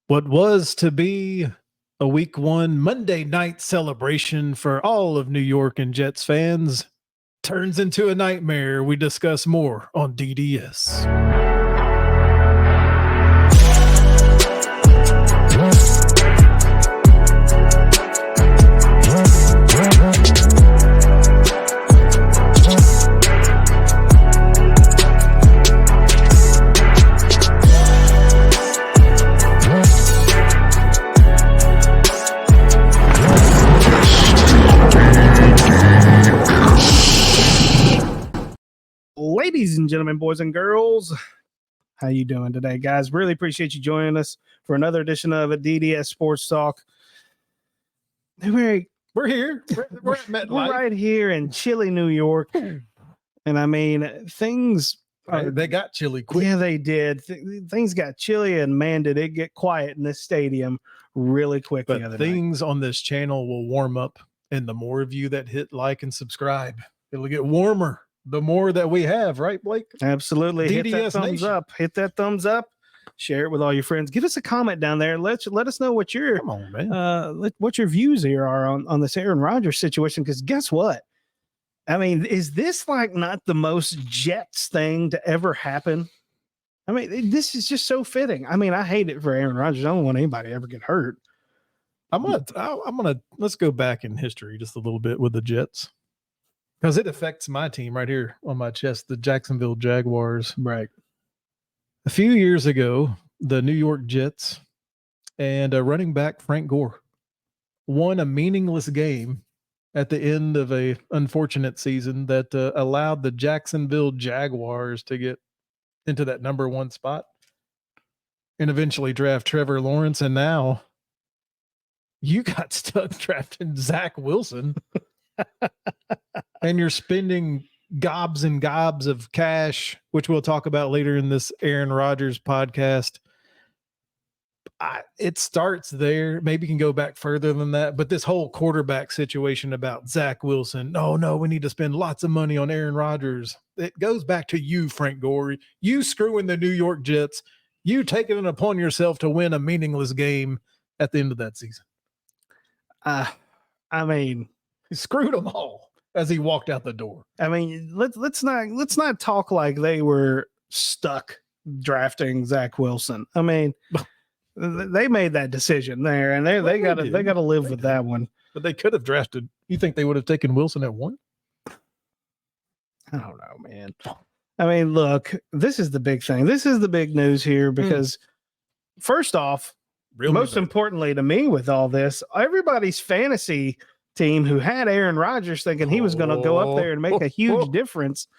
What was to be a week one Monday night celebration for all of New York and Jets fans turns into a nightmare. We discuss more on DDS. Ladies and gentlemen, boys and girls, how you doing today, guys? Really appreciate you joining us for another edition of a DDS Sports Talk. We're here. We're at MetLife. We're right here in chilly New York. And I mean, things... They got chilly quick. Yeah, they did. Things got chilly, and man, did it get quiet in this stadium really quick the other things night. On this channel will warm up, and the more of you that hit like and subscribe, it'll get warmer. The more that we have, right, Blake? Absolutely. DDS hit that thumbs Nation. up. Hit that thumbs up. Share it with all your friends. Give us a comment down there. Let us know what your what your views here are on this Aaron Rodgers situation. Because guess what? I mean, is this like not the most Jets thing to ever happen? I mean, this is just so fitting. I mean, I hate it for Aaron Rodgers. I don't want anybody to ever get hurt. I'm gonna let's go back in history just a little bit with the Jets. Because it affects my team right here on my chest, the Jacksonville Jaguars. Right. A few years ago, the New York Jets and running back Frank Gore won a meaningless game at the end of a unfortunate season that allowed the Jacksonville Jaguars to get into that number one spot and eventually draft Trevor Lawrence. And now you got stuck drafting Zach Wilson. And you're spending gobs and gobs of cash, which we'll talk about later in this Aaron Rodgers podcast. It starts there. Maybe you can go back further than that. But this whole quarterback situation about Zach Wilson, no, we need to spend lots of money on Aaron Rodgers. It goes back to you, Frank Gore. You screwing the New York Jets. You taking it upon yourself to win a meaningless game at the end of that season. I mean, he screwed them all as he walked out the door. I mean, let's not talk like they were stuck drafting Zach Wilson. I mean, they made that decision there, and they got to live with that one. But they could have drafted. You think they would have taken Wilson at one? I don't know, man. I mean, look, this is the big thing. This is the big news here because first off, most importantly to me with all this, everybody's fantasy team who had Aaron Rodgers thinking he was going to go up there and make a huge difference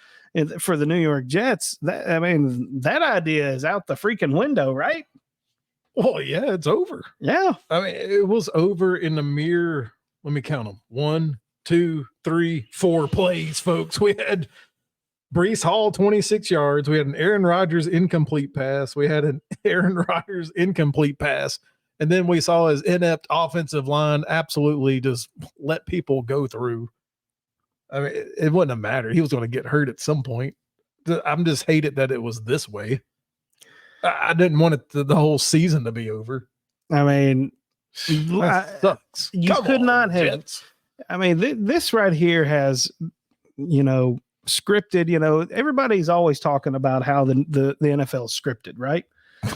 for the New York Jets. That idea is out the freaking window, right? Well, yeah, it's over. Yeah. I mean, it was over in the mere, let me count them. 1, 2, 3, 4 plays, folks. We had Breece Hall, 26 yards. We had an Aaron Rodgers incomplete pass. We had an Aaron Rodgers incomplete pass. And then we saw his inept offensive line absolutely just let people go through. I mean, it wouldn't have mattered. He was going to get hurt at some point. I'm just hated that it was this way. I didn't want it the whole season to be over. I mean, that sucks. You could not have. Jets. I mean, this right here has, scripted. Everybody's always talking about how the NFL is scripted, right?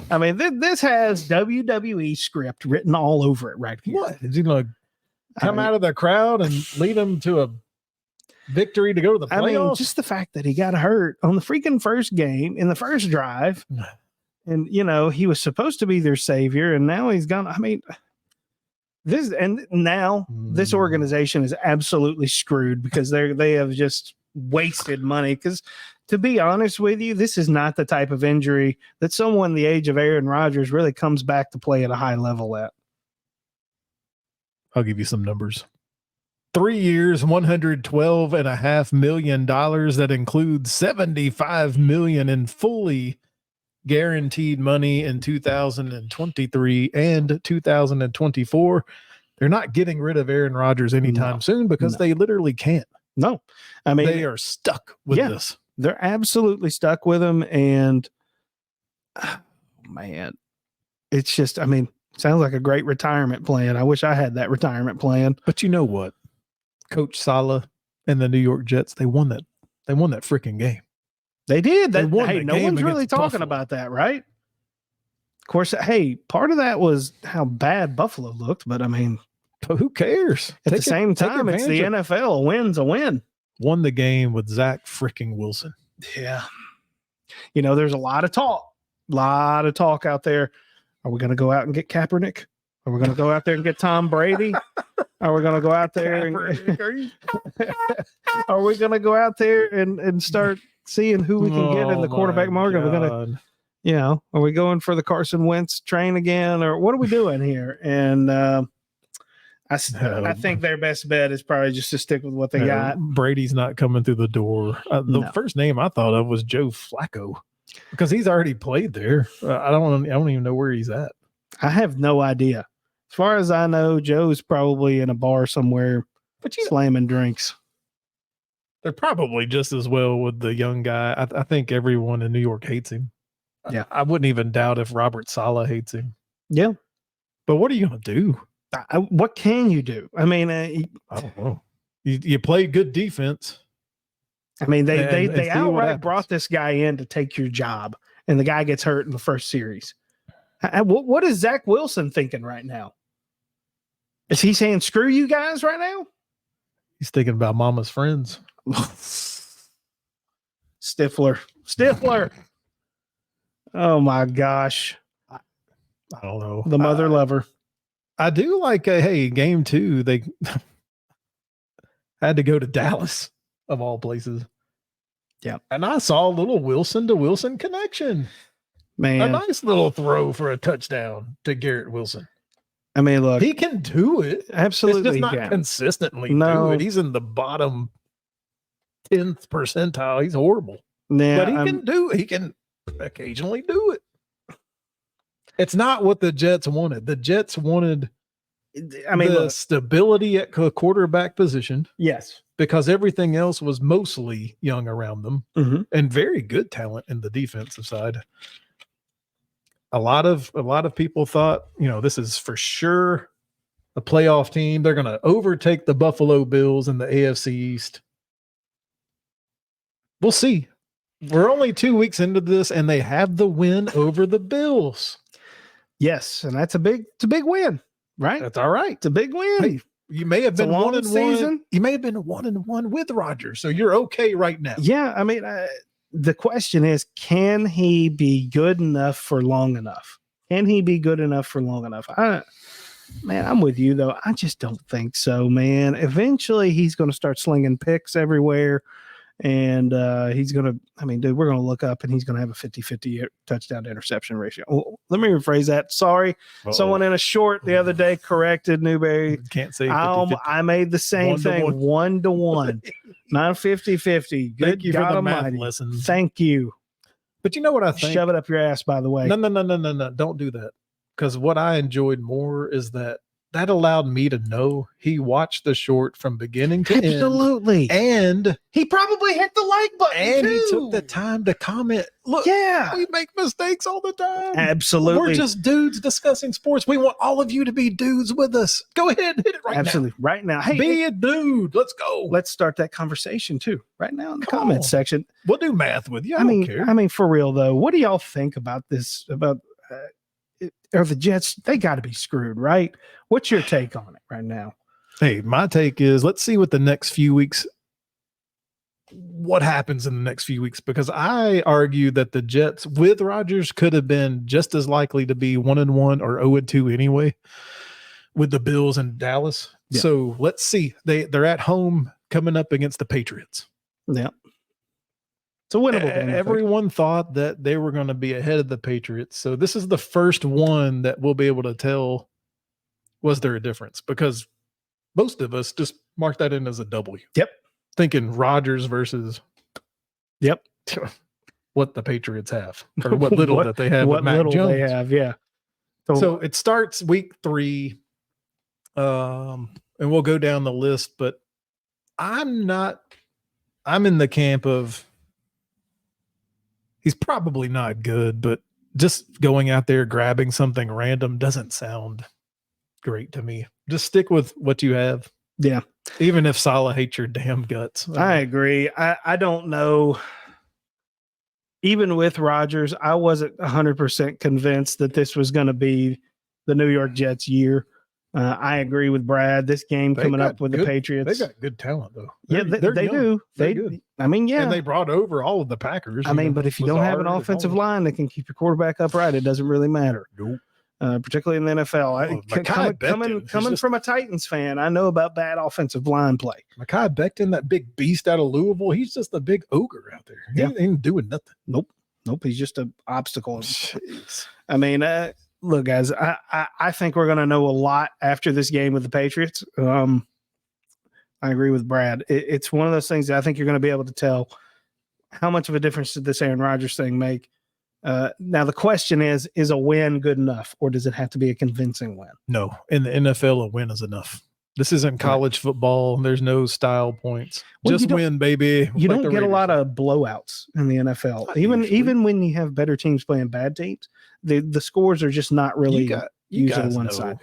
I mean, this has WWE script written all over it right here. What? Is he going to come out of the crowd and lead them to a victory to go to the playoffs? I mean, just the fact that he got hurt on the freaking first game in the first drive. And, he was supposed to be their savior, and now he's gone. I mean, this organization is absolutely screwed because they have just wasted money. Because to be honest with you, this is not the type of injury that someone the age of Aaron Rodgers really comes back to play at a high level at. I'll give you some numbers. 3 years, $112.5 million. That includes $75 million in fully guaranteed money in 2023 and 2024. They're not getting rid of Aaron Rodgers anytime soon because they literally can't. No, I mean, they are stuck with this. They're absolutely stuck with him. And man, it's just, I mean, Sounds like a great retirement plan. I wish I had that retirement plan. But you know what? Coach Saleh and the New York Jets, they won that freaking game. They did. They won hey, the no game one's really against talking Buffalo. about that, right? Of course, hey, part of that was how bad Buffalo looked, but I mean, who cares? at the same time, it's the NFL. A win's a win. Won the game with Zach freaking Wilson. Yeah. You know, there's a lot of talk out there. Are we going to go out and get Kaepernick? Are we going to go out there and get Tom Brady? Are we going to go out there and are we going to go out there and start seeing who we can get in the quarterback market? We're going to, are we going for the Carson Wentz train again, or what are we doing here? And I think their best bet is probably just to stick with what they got. Brady's not coming through the door. The first name I thought of was Joe Flacco because he's already played there. I don't even know where he's at. I have no idea. As far as I know, Joe's probably in a bar somewhere, slamming drinks. They're probably just as well with the young guy. I think everyone in New York hates him. Yeah, I wouldn't even doubt if Robert Saleh hates him. Yeah, but what are you going to do? What can you do? I mean, I don't know. You play good defense. I mean, they outright brought this guy in to take your job, and the guy gets hurt in the first series. What is Zach Wilson thinking right now? Is he saying screw you guys right now? He's thinking about mama's friends. Stifler. Oh my gosh. I don't know. The mother lover. I do like game 2. They had to go to Dallas of all places. Yeah. And I saw a little Wilson to Wilson connection. Man. A nice little throw for a touchdown to Garrett Wilson. I mean, look, he can do it. Absolutely. It's just not consistently do it. He's in the bottom 10th percentile. He's horrible. Nah, but he can occasionally do it. It's not what the Jets wanted. The Jets wanted the stability at quarterback position. Yes. Because everything else was mostly young around them and very good talent in the defensive side. A lot of people thought, this is for sure a playoff team. They're going to overtake the Buffalo Bills in the AFC East. We'll see. We're only 2 weeks into this, and they have the win over the Bills. Yes, and that's a big win, right? That's all right. It's a big win. Hey, you may have been 1-1. You may have been 1-1 with Rodgers, so you're okay right now. Yeah, I mean, the question is, can he be good enough for long enough? Can he be good enough for long enough? Man, I'm with you, though. I just don't think so, man. Eventually, he's going to start slinging picks everywhere. And he's going to, dude, we're going to look up and he's going to have a 50-50 touchdown to interception ratio. Oh, let me rephrase that. Sorry. Uh-oh. Someone in a short the other day corrected Newberry. Can't say 50-50. I made the same thing. 1-1, not 50-50. Good Thank you God for the Almighty. math lessons. Thank you. But you know what I think? Shove it up your ass, by the way. No. Don't do that. Because what I enjoyed more is that allowed me to know he watched the short from beginning to end. And he probably hit the like button. And he took the time to comment. Look, we make mistakes all the time. Absolutely. We're just dudes discussing sports. We want all of you to be dudes with us. Go ahead and hit it right now. Hey, be a dude. Let's go. Let's start that conversation too. Right now in the comments section. We'll do math with you. I don't care. I mean, for real though, what do y'all think about this? Or the Jets, they got to be screwed, right? What's your take on it right now? Hey, my take is let's see what happens in the next few weeks, because I argue that the Jets with Rodgers could have been just as likely to be 1-1 or 0-2 anyway with the Bills and Dallas. Yeah. So let's see. They're at home coming up against the Patriots. Yeah. It's a winnable game. Everyone thought that they were going to be ahead of the Patriots. So this is the first one that we'll be able to tell, was there a difference? Because most of us just mark that in as a W. Yep. Thinking Rodgers versus what the Patriots have, or what little that they have with Mac Jones. They have, yeah. So it starts week 3, and we'll go down the list, but I'm in the camp of he's probably not good, but just going out there grabbing something random doesn't sound great to me. Just stick with what you have. Yeah. Even if Salah hates your damn guts. I agree. I don't know. Even with Rodgers, I wasn't 100% convinced that this was going to be the New York Jets year. I agree with Brad. This game coming up with the Patriots. They got good talent, though. They do. They good. I mean, yeah. And they brought over all of the Packers. I mean, but if you don't have an offensive line that can keep your quarterback upright, it doesn't really matter. Nope. Particularly in the NFL. Coming from a Titans fan, I know about bad offensive line play. Mekhi Becton, that big beast out of Louisville, he's just a big ogre out there. He ain't doing nothing. Nope. He's just an obstacle. Jeez. I mean, look, guys, I think we're going to know a lot after this game with the Patriots. I agree with Brad. It's one of those things that I think you're going to be able to tell how much of a difference did this Aaron Rodgers thing make. Now the question is a win good enough, or does it have to be a convincing win? No, in the NFL, a win is enough. This isn't college football. There's no style points. Well, just win, baby. You don't get a lot of blowouts in the NFL. Even when you have better teams playing bad teams, the scores are just not really usually one side.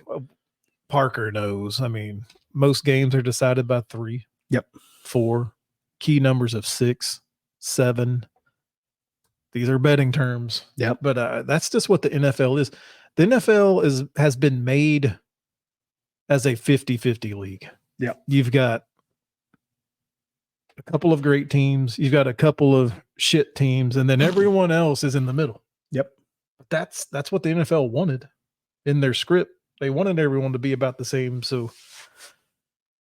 Parker knows. I mean, most games are decided by 3. Yep. 4. Key numbers of 6, 7. These are betting terms. Yep. But that's just what the NFL is. The NFL has been made as a 50-50 league. Yep. You've got a couple of great teams. You've got a couple of shit teams, and then everyone else is in the middle. Yep. That's what the NFL wanted in their script. They wanted everyone to be about the same. So,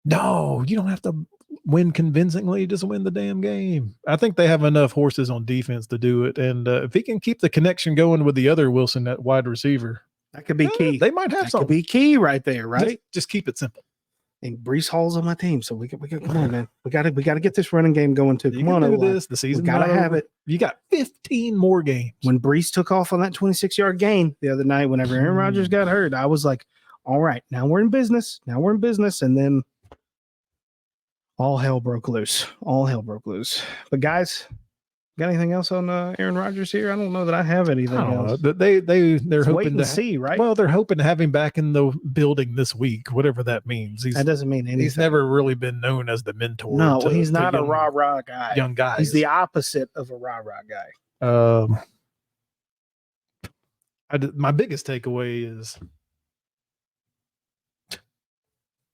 no, you don't have to win convincingly. Just win the damn game. I think they have enough horses on defense to do it. And if he can keep the connection going with the other Wilson at wide receiver, that could be key. They might have something. Could be key right there, right? Just keep it simple. And Breece Hall's on my team, so we can come on, man. We got to get this running game going too. Come on, do this. The season got to have it. You got 15 more games. When Breece took off on that 26-yard gain the other night, whenever Aaron Rodgers got hurt, I was like, all right, now we're in business. And then all hell broke loose. But guys, got anything else on Aaron Rodgers here? I don't know that I have anything else. They're hoping to see, right? Well, they're hoping to have him back in the building this week, whatever that means. That doesn't mean anything. He's never really been known as the mentor. No, he's not a rah-rah guy. Young guy. He's the opposite of a rah-rah guy. My biggest takeaway is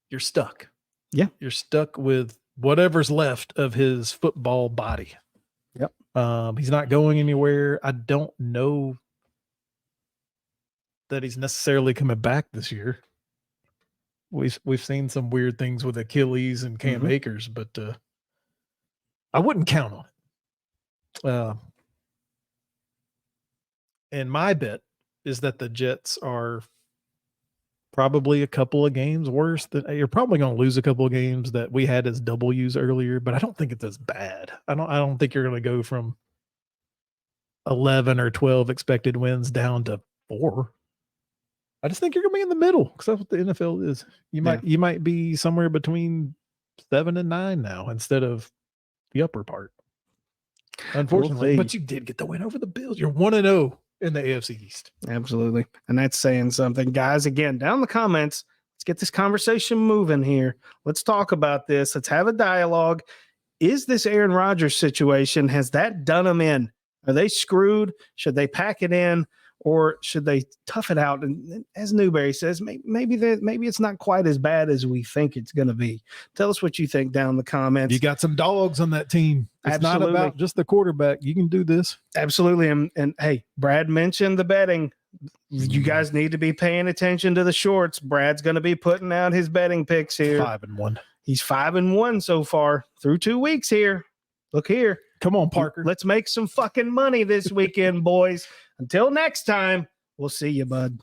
you're stuck. Yeah. You're stuck with whatever's left of his football body. Yep. He's not going anywhere. I don't know that he's necessarily coming back this year. We've seen some weird things with Achilles and Cam Akers, but I wouldn't count on it. And my bet is that the Jets are probably a couple of games worse. You're probably going to lose a couple of games that we had as W's earlier, but I don't think it's as bad. I don't think you're going to go from 11 or 12 expected wins down to 4. I just think you're going to be in the middle because that's what the NFL is. You might be somewhere between 7 and 9 now instead of the upper part. Unfortunately, but you did get the win over the Bills. You're 1-0 in the AFC East. Absolutely. And that's saying something. Guys, again, down in the comments, let's get this conversation moving here. Let's talk about this. Let's have a dialogue. Is this Aaron Rodgers situation, has that done them in? Are they screwed? Should they pack it in? Or should they tough it out? And as Newberry says, maybe it's not quite as bad as we think it's going to be. Tell us what you think down in the comments. You got some dogs on that team. It's Absolutely. Not about just the quarterback. You can do this. Absolutely. And hey, Brad mentioned the betting. You guys need to be paying attention to the shorts. Brad's going to be putting out his betting picks here. 5-1. He's 5-1 so far through 2 weeks here. Look here. Come on, Parker. Let's make some fucking money this weekend, boys. Until next time, we'll see you, bud.